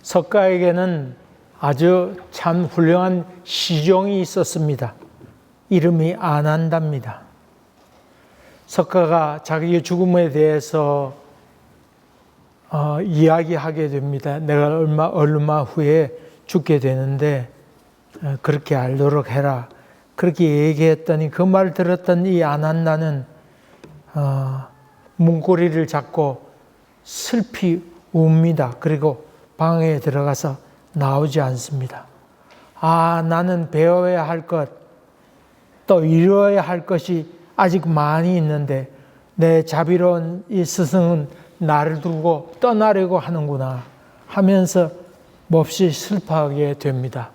석가에게는 아주 참 훌륭한 시종이 있었습니다. 이름이 아난다입니다. 석가가 자기의 죽음에 대해서 이야기하게 됩니다. 내가 얼마 후에 죽게 되는데 그렇게 알도록 해라. 그렇게 얘기했더니 그 말 들었던 이 아난다는 문고리를 잡고 슬피 웁니다. 그리고 방에 들어가서 나오지 않습니다. 나는 배워야 할 것, 또 이루어야 할 것이 아직 많이 있는데 내 자비로운 이 스승은 나를 두고 떠나려고 하는구나 하면서 몹시 슬퍼하게 됩니다.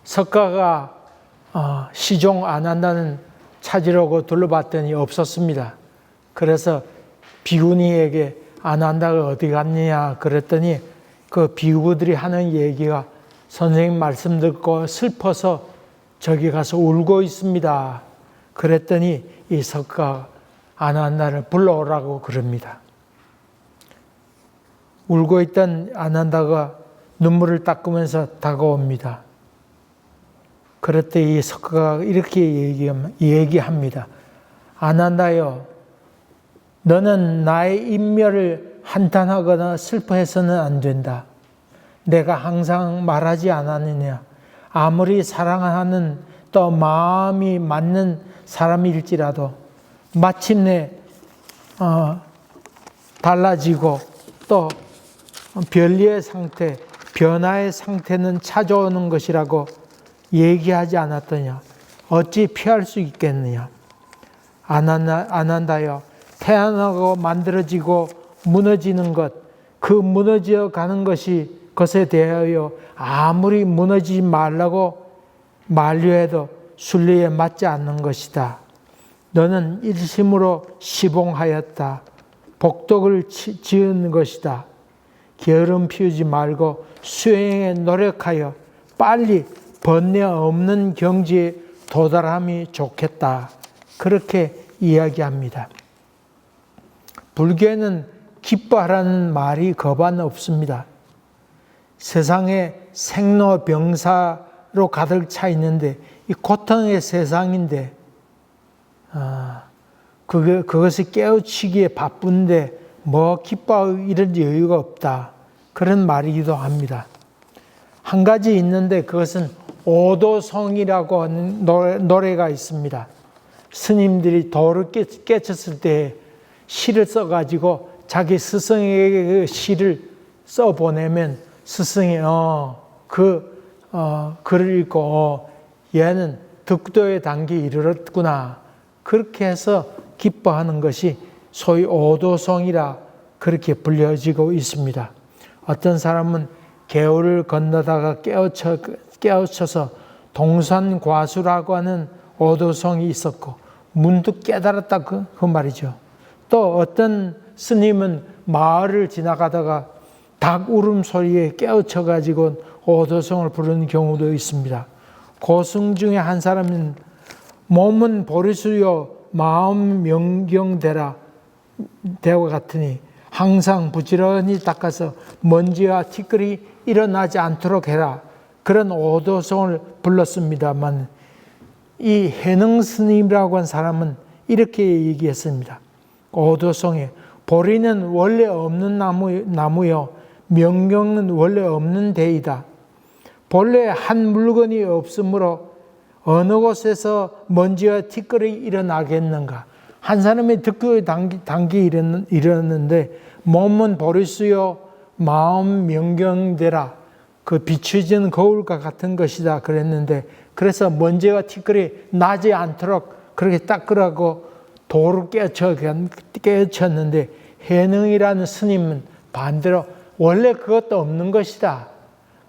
석가가 시종 아난다는 찾으려고 둘러봤더니 없었습니다. 그래서 비구니에게 아난다가 어디 갔느냐 그랬더니 그 비구들이 하는 얘기가 선생님 말씀 듣고 슬퍼서 저기 가서 울고 있습니다. 그랬더니 이 석가 아난다를 불러오라고 그럽니다. 울고 있던 아난다가 눈물을 닦으면서 다가옵니다. 그랬더니 이 석가가 이렇게 얘기합니다. 아난다요, 너는 나의 인멸을 한탄하거나 슬퍼해서는 안 된다. 내가 항상 말하지 않았느냐. 아무리 사랑하는 또 마음이 맞는 사람일지라도 마침내 달라지고 또 별리의 상태, 변화의 상태는 찾아오는 것이라고 얘기하지 않았더냐. 어찌 피할 수 있겠느냐. 아난다여, 태어나고 만들어지고 무너지는 것, 그 무너져 가는 것에 대하여 아무리 무너지지 말라고 만류해도 순리에 맞지 않는 것이다. 너는 일심으로 시봉하였다. 복덕을 지은 것이다. 게으름 피우지 말고 수행에 노력하여 빨리 번뇌 없는 경지에 도달함이 좋겠다. 그렇게 이야기합니다. 불교에는 기뻐하라는 말이 거반 없습니다. 세상에 생로병사로 가득 차 있는데 이 고통의 세상인데 그것을 깨우치기에 바쁜데 뭐 기뻐하고 이런 여유가 없다. 그런 말이기도 합니다. 한 가지 있는데 그것은 오도성이라고 하는 노래가 있습니다. 스님들이 도를 깨쳤을 때 시를 써가지고 자기 스승에게 그 시를 써보내면 스승이 글을 읽고 얘는 득도의 단계에 이르렀구나. 그렇게 해서 기뻐하는 것이 소위 오도성이라 그렇게 불려지고 있습니다. 어떤 사람은 개울을 건너다가 깨우쳐서 동산과수라고 하는 오도성이 있었고 문득 깨달았다 그 말이죠. 또 어떤 스님은 마을을 지나가다가 닭 울음소리에 깨우쳐가지고 오도성을 부르는 경우도 있습니다. 고승 중에 한 사람은 몸은 보리수요 마음 명경되라 대와 같으니 항상 부지런히 닦아서 먼지와 티끌이 일어나지 않도록 해라. 그런 오도성을 불렀습니다만 이 해능 스님이라고 한 사람은 이렇게 얘기했습니다. 오도성에 보리는 원래 없는 나무요 명경은 원래 없는 데이다. 본래 한 물건이 없으므로 어느 곳에서 먼지와 티끌이 일어나겠는가. 한 사람이 득도의 단계에 이르렀는데 몸은 보리수요 마음 명경되라. 그 비추진 거울과 같은 것이다 그랬는데 그래서 먼지와 티끌이 나지 않도록 그렇게 닦으라고 도를 깨우쳤는데 해능이라는 스님은 반대로 원래 그것도 없는 것이다.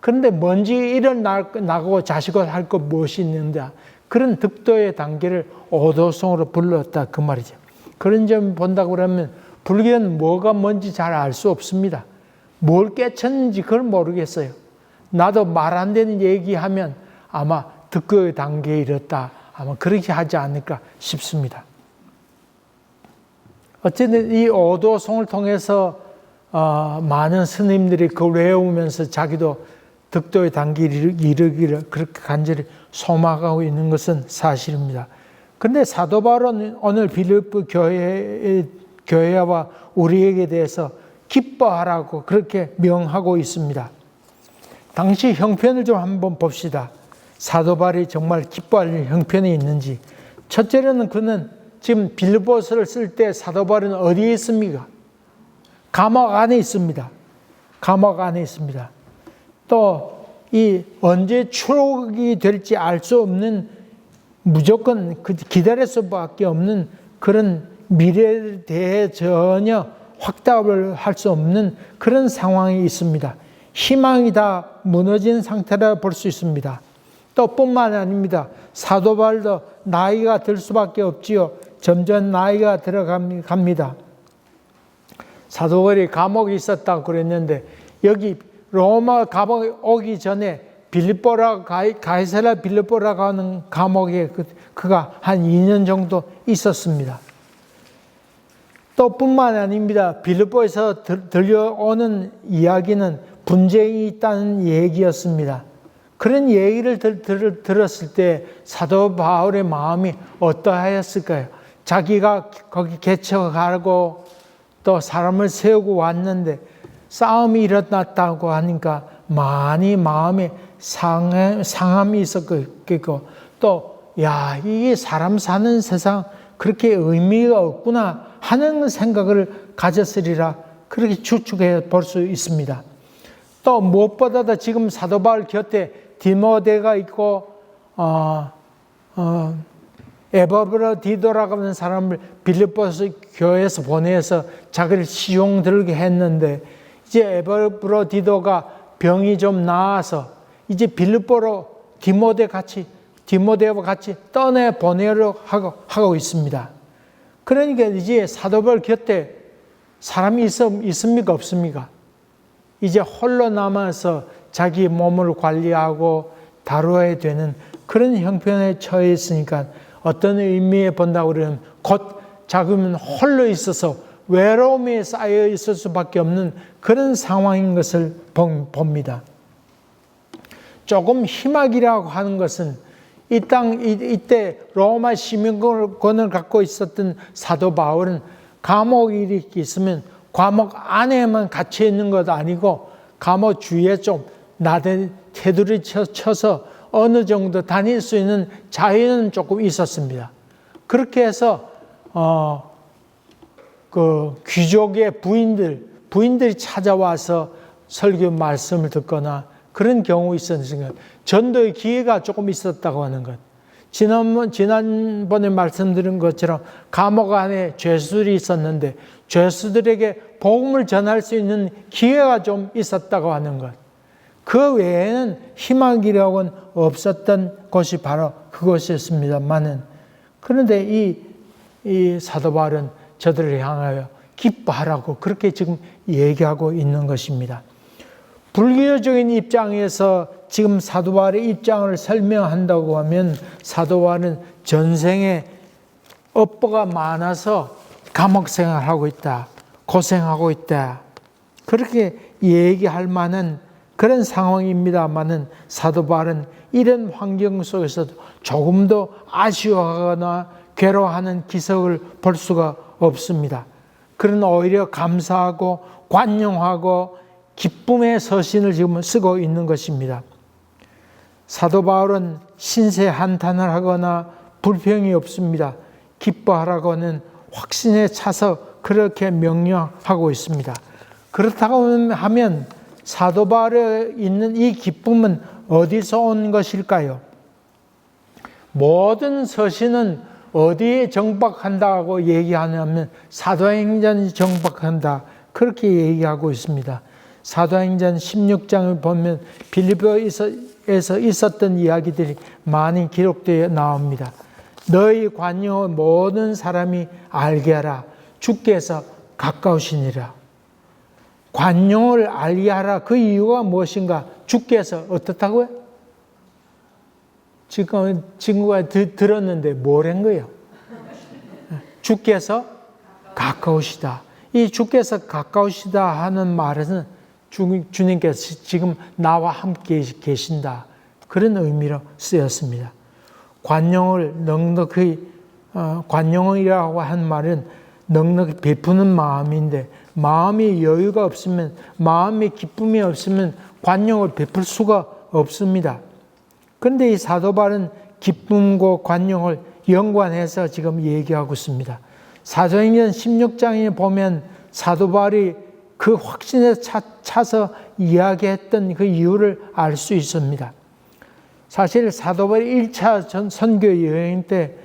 그런데 먼지 일어나고 자식을 할 것 무엇이 있는가. 그런 득도의 단계를 오도성으로 불렀다 그 말이죠. 그런 점 본다고 그러면 불교는 뭐가 뭔지 잘 알 수 없습니다. 뭘 깨쳤는지 그걸 모르겠어요. 나도 말 안 되는 얘기하면 아마 득도의 단계에 이르렀다. 아마 그렇게 하지 않을까 싶습니다. 어쨌든 이 오도성을 통해서 많은 스님들이 그걸 외우면서 자기도 득도의 단계를 이르기를 그렇게 간절히 소망하고 있는 것은 사실입니다. 그런데 사도 바울은 오늘 빌립보 교회와 우리에게 대해서 기뻐하라고 그렇게 명하고 있습니다. 당시 형편을 좀 한번 봅시다. 사도 바울이 정말 기뻐할 형편이 있는지. 첫째로는 그는 지금 빌립보서를 쓸 때 사도 바울은 어디에 있습니까? 감옥 안에 있습니다. 감옥 안에 있습니다. 또 이 언제 추록이 될지 알 수 없는 무조건 기다릴 수밖에 없는 그런 미래에 대해 전혀 확답을 할 수 없는 그런 상황이 있습니다. 희망이 다 무너진 상태라 볼 수 있습니다. 또 뿐만 아닙니다. 사도 바울도 나이가 들 수밖에 없지요. 점점 나이가 들어갑니다. 사도 바울이 감옥에 있었다고 그랬는데 여기 로마 감옥에 오기 전에 빌립보라 가이사랴 빌립보라고 하는 감옥에 그가 한 2년 정도 있었습니다. 또 뿐만 아닙니다. 빌립보에서 들려오는 이야기는 분쟁이 있다는 얘기였습니다. 그런 얘기를 들었을 때 사도 바울의 마음이 어떠하였을까요? 자기가 거기 개척하고 또 사람을 세우고 왔는데 싸움이 일어났다고 하니까 많이 마음에 상함이 있었겠고 또 이게 사람 사는 세상 그렇게 의미가 없구나 하는 생각을 가졌으리라 그렇게 추측해 볼 수 있습니다. 또 무엇보다도 지금 사도 바울 곁에 디모데가 있고 에바브로디도라고 하는 사람을 빌립보서 교회에서 보내서 자기를 시종 들게 했는데 이제 에바브로디도가 병이 좀 나아서 이제 빌립보로 디모데와 같이 떠내 보내려고 하고 있습니다. 그러니까 이제 사도 바울 곁에 사람이 있습니까? 없습니까? 이제 홀로 남아서 자기 몸을 관리하고 다루어야 되는 그런 형편에 처해 있으니까 어떤 의미에 본다고 그러면 곧 자기는 홀로 있어서 외로움에 쌓여 있을 수밖에 없는 그런 상황인 것을 봅니다. 조금 희망이라고 하는 것은 이때 로마 시민권을 갖고 있었던 사도 바울은 감옥에 이렇게 있으면 감옥 안에만 갇혀 있는 것도 아니고 감옥 주위에 좀 테두리 쳐서 어느 정도 다닐 수 있는 자유는 조금 있었습니다. 그렇게 해서 그 귀족의 부인들이 찾아와서 설교 말씀을 듣거나 그런 경우 있었으니까 전도의 기회가 조금 있었다고 하는 것. 지난번에 말씀드린 것처럼 감옥 안에 죄수들이 있었는데 죄수들에게 복음을 전할 수 있는 기회가 좀 있었다고 하는 것. 그 외에는 희망이라고는 없었던 곳이 바로 그것이었습니다만은 그런데 이 사도 바울은 저들을 향하여 기뻐하라고 그렇게 지금 얘기하고 있는 것입니다. 불교적인 입장에서 지금 사도 바울의 입장을 설명한다고 하면 사도 바울은 전생에 업보가 많아서 감옥 생활하고 있다. 고생하고 있다. 그렇게 얘기할 만한 그런 상황입니다만은 사도 바울은 이런 환경 속에서도 조금도 아쉬워하거나 괴로워하는 기색을 볼 수가 없습니다. 그는 오히려 감사하고 관용하고 기쁨의 서신을 지금 쓰고 있는 것입니다. 사도 바울은 신세 한탄을 하거나 불평이 없습니다. 기뻐하라고는 확신에 차서 그렇게 명령하고 있습니다. 그렇다고 하면 사도 바울에 있는 이 기쁨은 어디서 온 것일까요? 모든 서신은 어디에 정박한다고 얘기하냐면 사도행전이 정박한다. 그렇게 얘기하고 있습니다. 사도행전 16장을 보면 빌립보에서 있었던 이야기들이 많이 기록되어 나옵니다. 너희 관용을 모든 사람이 알게 하라. 주께서 가까우시니라. 관용을 알게 하라. 그 이유가 무엇인가? 주께서 어떻다고요? 지금 친구가 들었는데 뭐란 거예요? 주께서 가까우시다. 이 주께서 가까우시다 하는 말은 주님께서 지금 나와 함께 계신다. 그런 의미로 쓰였습니다. 관용을 넉넉히, 관용이라고 한 말은 넉넉히 베푸는 마음인데, 마음이 여유가 없으면, 마음의 기쁨이 없으면 관용을 베풀 수가 없습니다. 그런데 이 사도 바울은 기쁨과 관용을 연관해서 지금 얘기하고 있습니다. 사도행전 16장에 보면 사도 바울이 그 확신에 차서 이야기했던 그 이유를 알 수 있습니다. 사실 사도 바울이 1차 선교 여행 때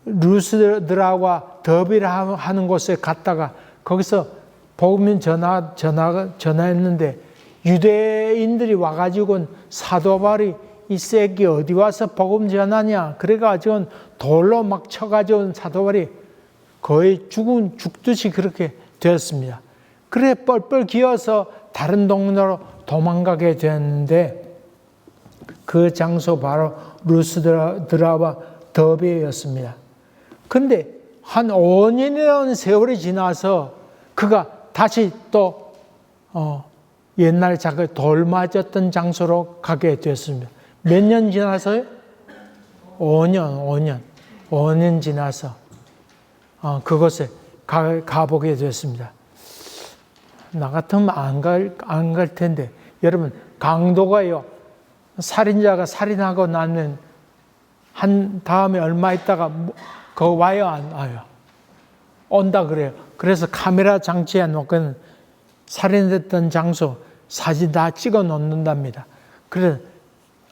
루스드라와 더비를 하는 곳에 갔다가 거기서 복음 전화했는데 유대인들이 와가지고 사도 바울이 이 새끼 어디 와서 복음 전하냐, 그래가지고 돌로 막 쳐가지고 사도 바울이 거의 죽듯이 그렇게 되었습니다. 그래 뻘뻘 기어서 다른 동네로 도망가게 되었는데 그 장소 바로 루스드라와 더베였습니다. 그런데 한 5년이라는 세월이 지나서 그가 다시 또 옛날 자기 돌 맞았던 장소로 가게 되었습니다. 몇 년 지나서요? 5년 지나서 그곳에 가보게 되었습니다. 나 같으면 안 갈 텐데, 여러분, 강도가요, 살인자가 살인하고 나면 한 다음에 얼마 있다가 거 와요, 안 와요? 온다 그래요. 그래서 카메라 장치에 놓고는 살인됐던 장소 사진 다 찍어 놓는답니다. 그래서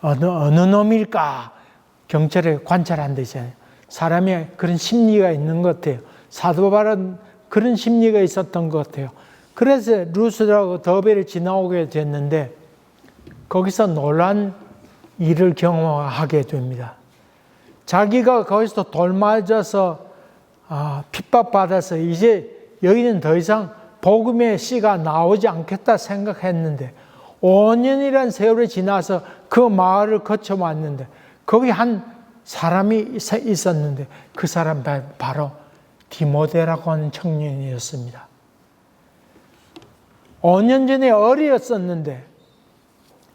어느 놈일까 경찰에 관찰한다잖아요. 사람이 그런 심리가 있는 것 같아요. 사도 바울은 그런 심리가 있었던 것 같아요. 그래서 루스라고 더베를 지나오게 됐는데 거기서 놀란 일을 경험하게 됩니다. 자기가 거기서 돌 맞아서 핍박받아서 이제 여기는 더 이상 복음의 씨가 나오지 않겠다 생각했는데 5년이라는 세월이 지나서 그 마을을 거쳐왔는데 거기 한 사람이 있었는데 그 사람 바로 디모데라고 하는 청년이었습니다. 5년 전에 어리었었는데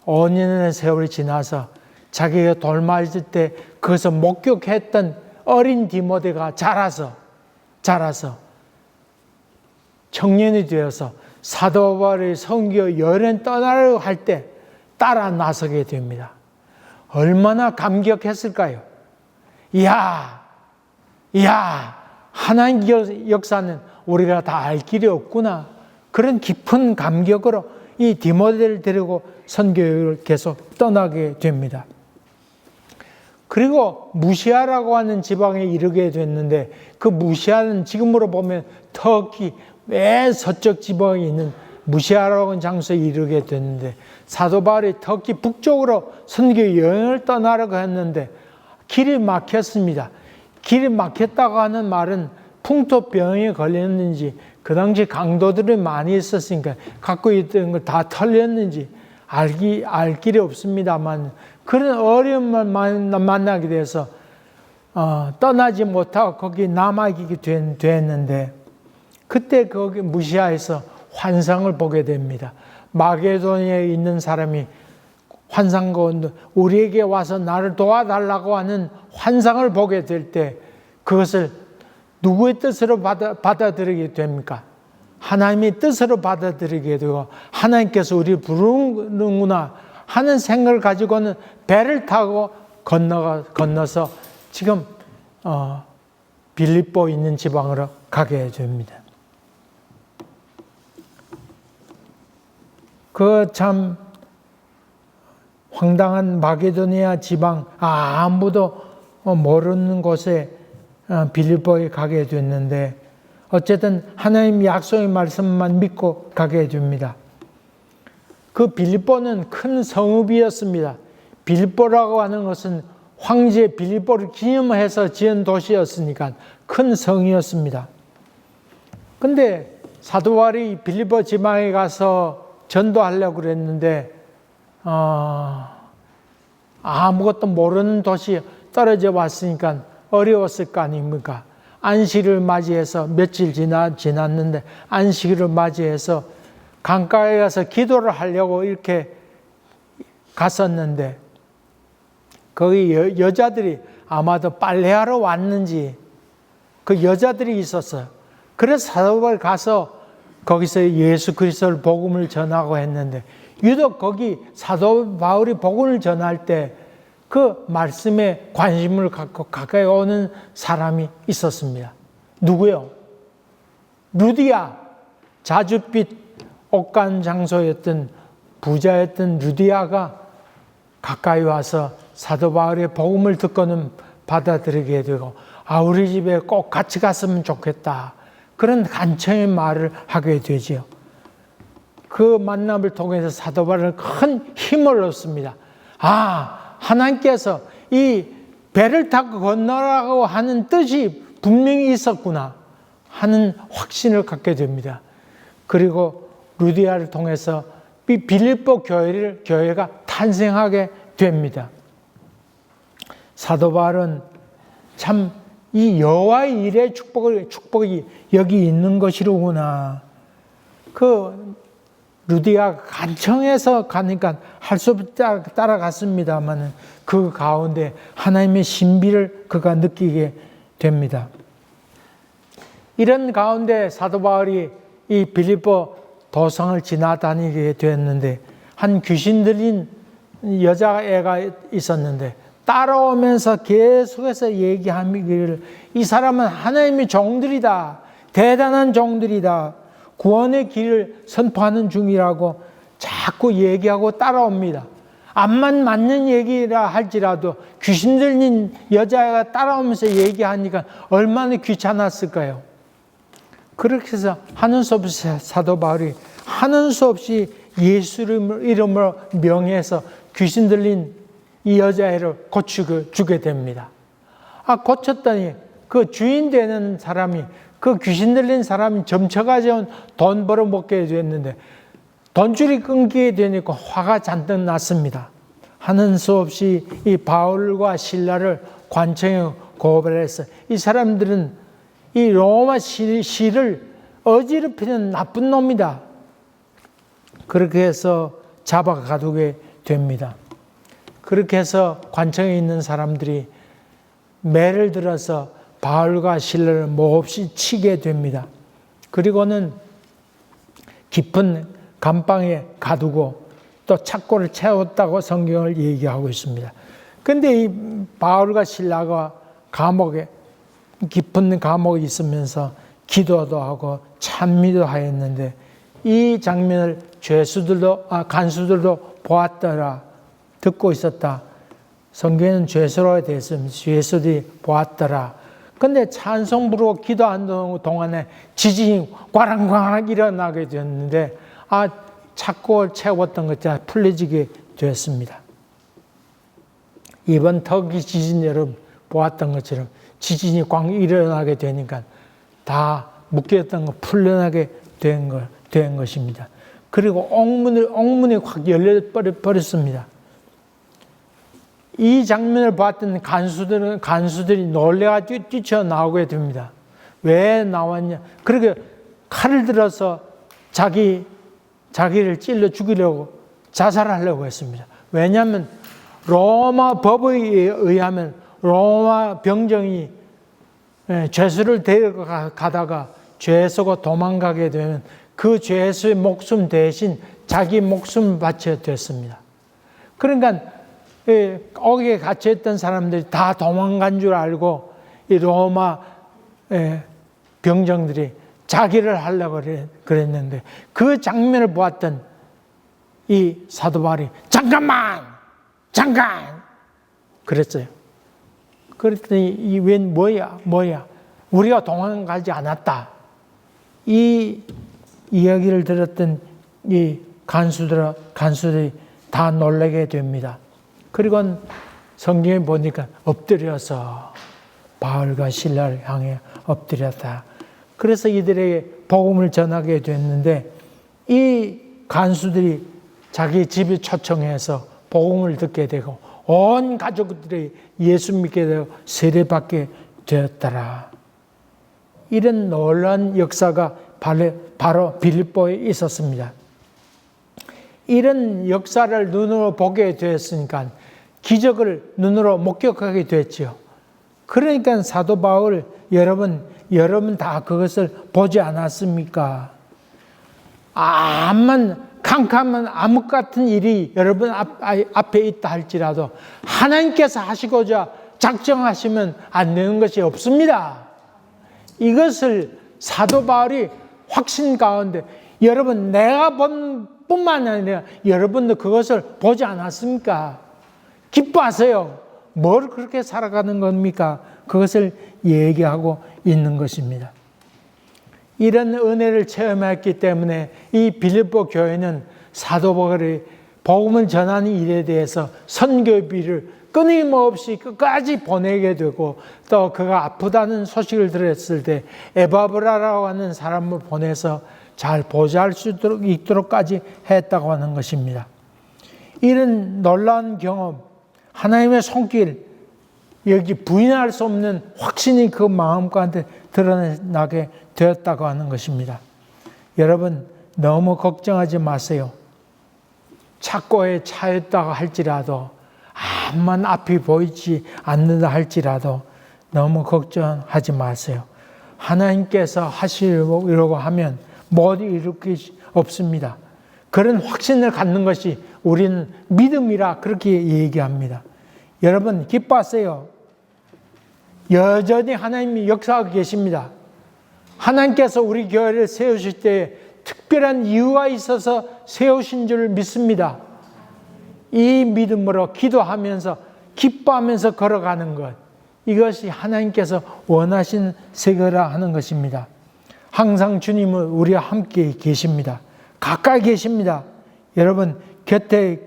5년의 세월이 지나서 자기가 돌 맞을 때 거기서 목격했던 어린 디모데가 자라서 청년이 되어서 사도 바울의 선교 여행 떠나려고 할 때 따라 나서게 됩니다. 얼마나 감격했을까요? 이야, 하나님의 역사는 우리가 다 알 길이 없구나. 그런 깊은 감격으로 이 디모데를 데리고 선교를 계속 떠나게 됩니다. 그리고 무시아라고 하는 지방에 이르게 됐는데 그 무시아는 지금으로 보면 터키 맨 서쪽 지방에 있는 무시아라고 하는 장소에 이르게 됐는데 사도 바울이 터키 북쪽으로 선교 여행을 떠나려고 했는데 길이 막혔습니다. 길이 막혔다고 하는 말은 풍토병에 걸렸는지 그 당시 강도들이 많이 있었으니까 갖고 있던 걸 다 털렸는지 알 길이 없습니다만 그런 어려움을 만나게 돼서 떠나지 못하고 거기 남아있게 됐는데 그때 거기 무시아에서 환상을 보게 됩니다. 마게도니아에 있는 사람이 환상 가운데 우리에게 와서 나를 도와달라고 하는 환상을 보게 될 때 그것을 누구의 뜻으로 받아들이게 됩니까? 하나님의 뜻으로 받아들이게 되고 하나님께서 우리를 부르는구나 하는 생각을 가지고는 배를 타고 건너서 지금 빌립보 있는 지방으로 가게 됩니다. 그 참 황당한 마게도니아 지방 아무도 모르는 곳에 빌립보에 가게 됐는데 어쨌든 하나님 약속의 말씀만 믿고 가게 됩니다. 그 빌립보는 큰 성읍이었습니다. 빌립보라고 하는 것은 황제 빌립보를 기념해서 지은 도시였으니까 큰 성이었습니다. 근데 사도 바울이 빌립보 지방에 가서 전도하려고 그랬는데 아무것도 모르는 도시 떨어져 왔으니까 어려웠을 거 아닙니까? 안식일을 맞이해서 며칠 지났는데 안식일을 맞이해서 강가에 가서 기도를 하려고 이렇게 갔었는데 거기 여자들이 아마도 빨래하러 왔는지 그 여자들이 있었어요. 그래서 사도 바울이 가서 거기서 예수 그리스도를 복음을 전하고 했는데 유독 거기 사도 바울이 복음을 전할 때 그 말씀에 관심을 갖고 가까이 오는 사람이 있었습니다. 누구요? 루디아, 자줏빛 옷간 장소였던 부자였던 루디아가 가까이 와서 사도 바울의 복음을 듣고는 받아들이게 되고 우리 집에 꼭 같이 갔으면 좋겠다. 그런 간청의 말을 하게 되지요. 그 만남을 통해서 사도 바울은 큰 힘을 얻습니다. 하나님께서 이 배를 타고 건너라고 하는 뜻이 분명히 있었구나 하는 확신을 갖게 됩니다. 그리고 루디아를 통해서 빌립보 교회가 탄생하게 됩니다. 사도 바울은 참 이 여호와의 일의 축복이 여기 있는 것이로구나. 그 루디아가 간청해서 가니까 할 수 없이 따라갔습니다만 그 가운데 하나님의 신비를 그가 느끼게 됩니다. 이런 가운데 사도 바울이 이 빌립보 도성을 지나다니게 되었는데 한 귀신 들린 여자애가 있었는데 따라오면서 계속해서 얘기하기를 이 사람은 하나님의 종들이다. 대단한 종들이다. 구원의 길을 선포하는 중이라고 자꾸 얘기하고 따라옵니다. 암만 맞는 얘기라 할지라도 귀신 들린 여자애가 따라오면서 얘기하니까 얼마나 귀찮았을까요? 그렇게 해서 하는 수 없이 사도 바울이 하는 수 없이 예수 이름으로 명해서 귀신 들린 이 여자애를 고쳐주게 됩니다. 고쳤더니 그 주인 되는 사람이 그 귀신 들린 사람이 점쳐가지고 돈 벌어 먹게 됐는데 돈줄이 끊기게 되니까 화가 잔뜩 났습니다. 하는 수 없이 이 바울과 실라를 관청에 고발해서 이 사람들은 이 로마 시를 어지럽히는 나쁜 놈이다. 그렇게 해서 잡아가두게 됩니다. 그렇게 해서 관청에 있는 사람들이 매를 들어서 바울과 실라를 몹시 치게 됩니다. 그리고는 깊은 감방에 가두고 또 착고를 채웠다고 성경을 얘기하고 있습니다. 그런데 이 바울과 실라가 깊은 감옥에 있으면서 기도도 하고 찬미도 하였는데 이 장면을 간수들도 보았더라. 듣고 있었다. 성경에는 죄수로 되어 있으면 죄수들이 보았더라. 근데 찬송 부르고 기도하는 동안에 지진이 꽈랑꽈랑 일어나게 되었는데 착고를 채웠던 것이 풀려지게 되었습니다. 이번 터키 지진 여러분 보았던 것처럼 지진이 꽝 일어나게 되니까 다 묶였던 거 풀려나게 된 것입니다. 그리고 옥문이 확 열려버렸습니다. 이 장면을 봤던 간수들이 놀래가 뛰쳐나오게 됩니다. 왜 나왔냐? 그렇게 칼을 들어서 자기를 찔러 죽이려고 자살하려고 했습니다. 왜냐하면 로마 법에 의하면 로마 병정이 죄수를 데려가다가 죄수가 도망가게 되면 그 죄수의 목숨 대신 자기 목숨을 바쳐야 됐습니다. 그러니까 거기에 갇혀있던 사람들이 다 도망간 줄 알고 이 로마 병정들이 자기를 하려고 그랬는데 그 장면을 보았던 이 사도 바울이 잠깐 그랬어요. 그랬더니 이 웬 뭐야 우리가 도망가지 않았다. 이 이야기를 들었던 이 간수들이 다 놀라게 됩니다. 그리고 성경에 보니까 엎드려서 바울과 실라를 향해 엎드렸다. 그래서 이들에게 복음을 전하게 됐는데 이 간수들이 자기 집에 초청해서 복음을 듣게 되고 온 가족들이 예수 믿게 되고 세례받게 되었더라. 이런 놀라운 역사가 바로 빌립보에 있었습니다. 이런 역사를 눈으로 보게 되었으니까 기적을 눈으로 목격하게 됐죠. 그러니까 사도 바울 여러분 다 그것을 보지 않았습니까? 암만 캄캄한 암흑 같은 일이 여러분 앞에 있다 할지라도 하나님께서 하시고자 작정하시면 안 되는 것이 없습니다. 이것을 사도 바울이 확신 가운데 여러분 내가 본 뿐만 아니라 여러분도 그것을 보지 않았습니까? 기뻐하세요. 뭘 그렇게 살아가는 겁니까? 그것을 얘기하고 있는 것입니다. 이런 은혜를 체험했기 때문에 이 빌립보 교회는 사도 바울이 복음을 전하는 일에 대해서 선교비를 끊임없이 끝까지 보내게 되고 또 그가 아프다는 소식을 들었을 때 에바브라라고 하는 사람을 보내서 잘 보좌할 수 있도록까지 했다고 하는 것입니다. 이런 놀라운 경험, 하나님의 손길, 여기 부인할 수 없는 확신이 그 마음 가운데 드러나게 되었다고 하는 것입니다. 여러분 너무 걱정하지 마세요. 착고에 차였다고 할지라도 암만 앞이 보이지 않는다 할지라도 너무 걱정하지 마세요. 하나님께서 하시려고 하면 모두 이룰 것이 없습니다. 그런 확신을 갖는 것이 우리는 믿음이라 그렇게 얘기합니다. 여러분 기뻐하세요. 여전히 하나님이 역사하고 계십니다. 하나님께서 우리 교회를 세우실 때 특별한 이유가 있어서 세우신 줄 믿습니다. 이 믿음으로 기도하면서 기뻐하면서 걸어가는 것, 이것이 하나님께서 원하신 세계라 하는 것입니다. 항상 주님은 우리와 함께 계십니다. 가까이 계십니다. 여러분 곁에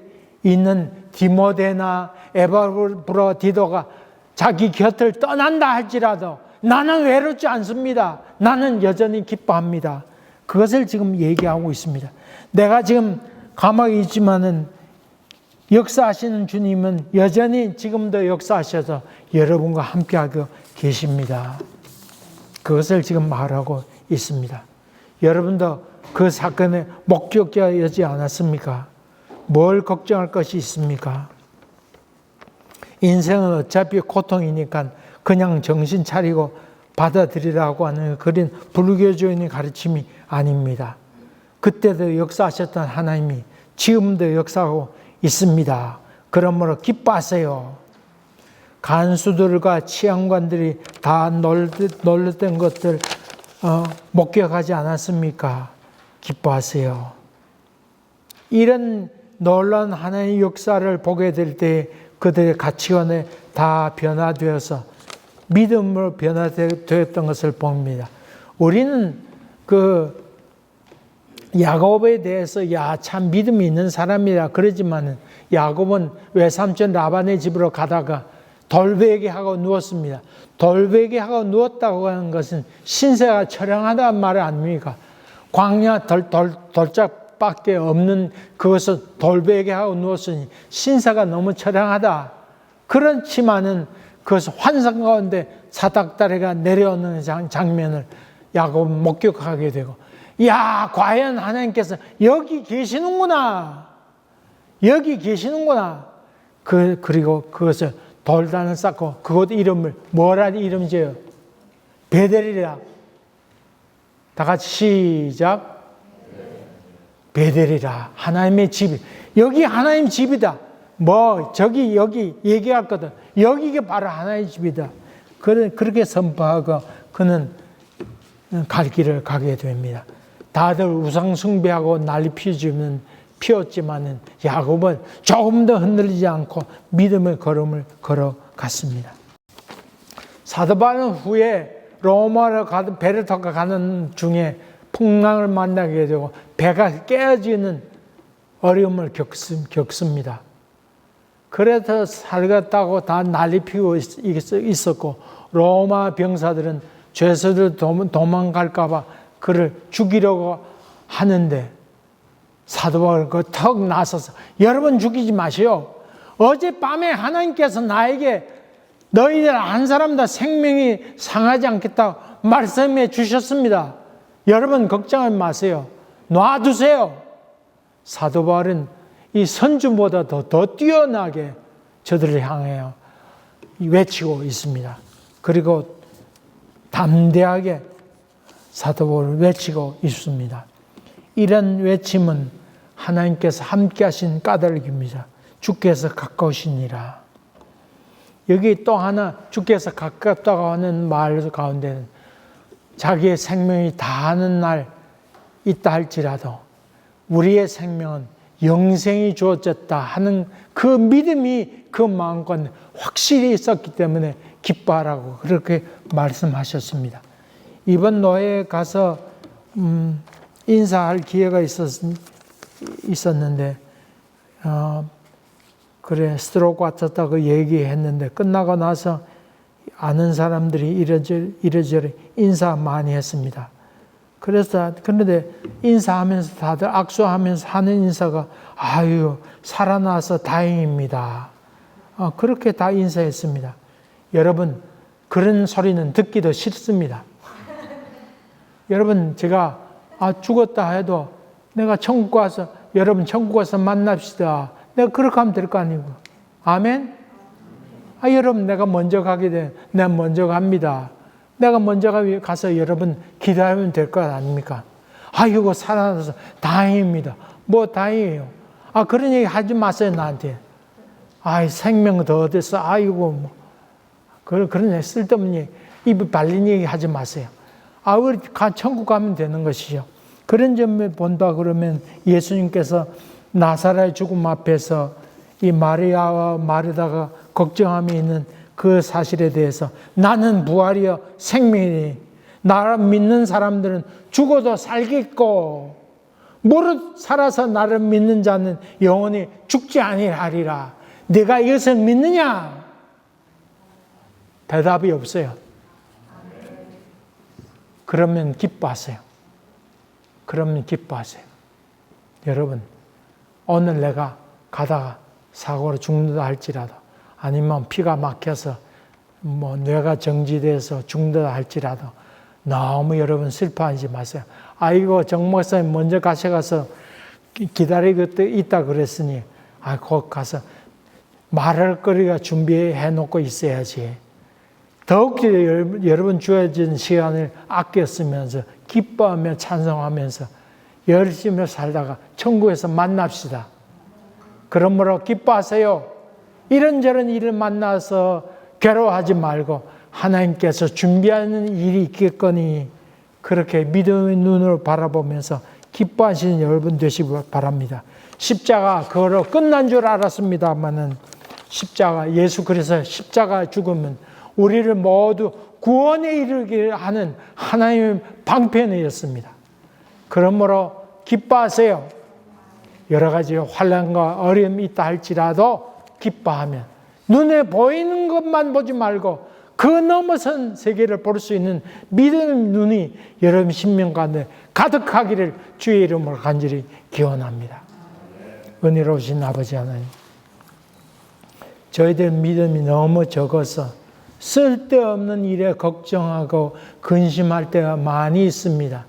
있는 디모데나 에바브로디도가 자기 곁을 떠난다 할지라도 나는 외롭지 않습니다. 나는 여전히 기뻐합니다. 그것을 지금 얘기하고 있습니다. 내가 지금 감옥에 있지만은 역사하시는 주님은 여전히 지금도 역사하셔서 여러분과 함께하고 계십니다. 그것을 지금 말하고 있습니다. 여러분도 그 사건의 목격자이지 않았습니까? 뭘 걱정할 것이 있습니까? 인생은 어차피 고통이니까 그냥 정신 차리고 받아들이라고 하는 그런 불교적인 가르침이 아닙니다. 그때도 역사하셨던 하나님이 지금도 역사하고 있습니다. 그러므로 기뻐하세요. 간수들과 치안관들이 다 놀랬던 것들 목격하지 않았습니까? 기뻐하세요. 이런 놀라운 하나님의 역사를 보게 될 때 그들의 가치관에 다 변화되어서 믿음으로 변화되었던 것을 봅니다. 우리는 그 야곱에 대해서 참 믿음이 있는 사람이라 그러지만 야곱은 외삼촌 라반의 집으로 가다가 돌베개하고 누웠습니다. 돌베개하고 누웠다고 하는 것은 신세가 처량하다는 말 아닙니까? 광야 돌짝밖에 없는 그것을 돌베개하고 누웠으니 신세가 너무 처량하다. 그렇지만은 그것을 환상 가운데 사닥다리가 내려오는 장면을 야곱은 목격하게 되고, 야, 과연 하나님께서 여기 계시는구나. 여기 계시는구나. 그리고 그것을 돌단을 쌓고 그곳 이름을 뭐라 이름 지어요? 베델이라. 다 같이 시작. 베델이라. 하나님의 집. 여기 하나님 집이다. 여기 얘기할 거다. 여기가 바로 하나님의 집이다. 그렇게 선포하고 그는 갈 길을 가게 됩니다. 다들 우상 숭배하고 난리 피웠지만은 야곱은 조금 더 흔들리지 않고 믿음의 걸음을 걸어갔습니다. 사도 바울은 후에 로마로 가던 배를 타고 가는 중에 풍랑을 만나게 되고 배가 깨어지는 어려움을 겪습니다. 그래서 살겠다고 다 난리 피우고 있었고 로마 병사들은 죄수들 도망갈까 봐 그를 죽이려고 하는데 사도 바울은 턱 나서서 여러분 죽이지 마시오. 어젯밤에 하나님께서 나에게 너희들 한 사람 다 생명이 상하지 않겠다고 말씀해 주셨습니다. 여러분 걱정하지 마세요. 놔두세요. 사도 바울은 이 선주보다 더 뛰어나게 저들을 향하여 외치고 있습니다. 그리고 담대하게 사도 바울을 외치고 있습니다. 이런 외침은 하나님께서 함께 하신 까닭입니다. 주께서 가까우시니라. 여기 또 하나 주께서 가깝다고 하는 말 가운데는 자기의 생명이 다하는 날 있다 할지라도 우리의 생명은 영생이 주어졌다 하는 그 믿음이 그 마음과 확실히 있었기 때문에 기뻐하라고 그렇게 말씀하셨습니다. 이번 노회에 가서 인사할 기회가 있었는데 그래 스트로크 왔었다고 얘기했는데 끝나고 나서 아는 사람들이 이래저래 인사 많이 했습니다. 그런데 인사하면서 다들 악수하면서 하는 인사가 아유 살아나서 다행입니다. 그렇게 다 인사했습니다. 여러분 그런 소리는 듣기도 싫습니다. 여러분 제가 죽었다 해도 내가 천국 가서 여러분 천국 가서 만납시다. 내가 그렇게 하면 될 거 아니고. 아멘? 여러분 내가 먼저 가게 돼. 내가 먼저 갑니다. 내가 먼저 가서 여러분 기다리면 될 것 아닙니까? 아이고 살아나서 다행입니다. 뭐 다행이에요. 그런 얘기 하지 마세요 나한테. 생명 더 얻었어. 아이고 뭐. 그런 얘기 쓸데없는 얘기. 입에 발린 얘기 하지 마세요. 우리 천국 가면 되는 것이죠. 그런 점을 본다 그러면 예수님께서 나사렛의 죽음 앞에서 이 마리아와 마르다가 걱정함이 있는 그 사실에 대해서 나는 부활이여 생명이니 나를 믿는 사람들은 죽어도 살겠고 무릇 살아서 나를 믿는 자는 영원히 죽지 아니하리라. 네가 이것을 믿느냐? 대답이 없어요. 그러면 기뻐하세요. 여러분 오늘 내가 가다가 사고로 죽는다 할지라도 아니면 피가 막혀서 뭐 뇌가 정지돼서 죽는다 할지라도 너무 여러분 슬퍼하지 마세요. 아이고 정 목사님 먼저 가셔가서 기다리고 있다 그랬으니 거기 가서 말할 거리가 준비해 놓고 있어야지. 더욱이 여러분 주어진 시간을 아껴 쓰면서 기뻐하며 찬송하면서 열심히 살다가 천국에서 만납시다. 그러므로 기뻐하세요. 이런저런 일을 만나서 괴로워하지 말고 하나님께서 준비하는 일이 있겠거니 그렇게 믿음의 눈으로 바라보면서 기뻐하시는 여러분 되시기 바랍니다. 십자가 그거로 끝난 줄 알았습니다만은 십자가 예수 그리스도의 십자가 죽음은 우리를 모두 구원에 이르게 하는 하나님의 방편이었습니다. 그러므로 기뻐하세요. 여러 가지 환난과 어려움이 있다 할지라도 기뻐하면 눈에 보이는 것만 보지 말고 그 넘어선 세계를 볼 수 있는 믿음의 눈이 여러분 심령 가운데 가득하기를 주의 이름으로 간절히 기원합니다. 은혜로우신 아버지 하나님, 저희들 믿음이 너무 적어서 쓸데없는 일에 걱정하고 근심할 때가 많이 있습니다.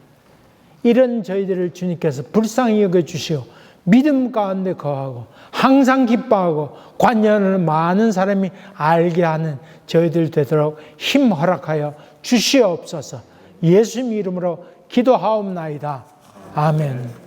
이런 저희들을 주님께서 불쌍히 여겨주시오. 믿음 가운데 거하고 항상 기뻐하고 관연을 많은 사람이 알게 하는 저희들 되도록 힘 허락하여 주시옵소서. 예수님 이름으로 기도하옵나이다. 아멘.